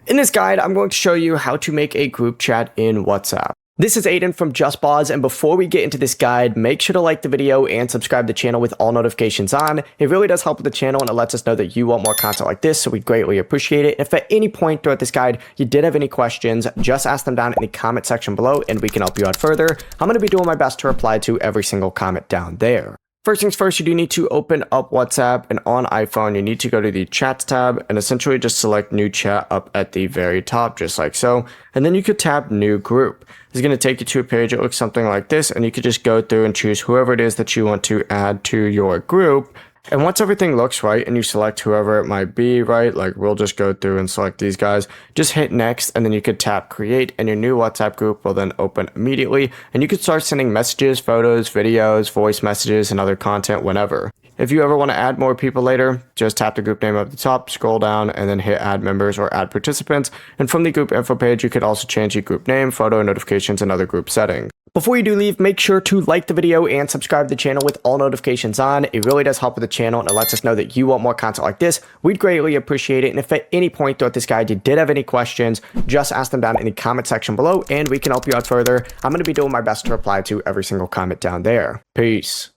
In this guide, I'm going to show you how to make a group chat in WhatsApp. This is Aiden from JustBoz, and before we get into this guide, make sure to like the video and subscribe to the channel with all notifications on. It really does help with the channel, and it lets us know that you want more content like this, so we greatly appreciate it. If at any point throughout this guide you did have any questions, just ask them down in the comment section below, and we can help you out further. I'm going to be doing my best to reply to every single comment down there. First things first, you do need to open up WhatsApp, and on iPhone, you need to go to the Chats tab and essentially just select New Chat up at the very top, just like so. And then you could tap New Group. This is going to take you to a page. It looks something like this, and you could just go through and choose whoever it is that you want to add to your group. And once everything looks right and you select whoever it might be, right, like we'll just go through and select these guys, just hit next, and then you could tap create, and your new WhatsApp group will then open immediately, and you could start sending messages, photos, videos, voice messages, and other content whenever. If you ever want to add more people later, just tap the group name up at the top, scroll down, and then hit add members or add participants. And from the group info page, you could also change the group name, photo, notifications, and other group settings. Before you do leave, make sure to like the video and subscribe to the channel with all notifications on. It really does help with the channel, and it lets us know that you want more content like this. We'd greatly appreciate it. And if at any point throughout this guide you did have any questions, just ask them down in the comment section below, and we can help you out further. I'm going to be doing my best to reply to every single comment down there. Peace.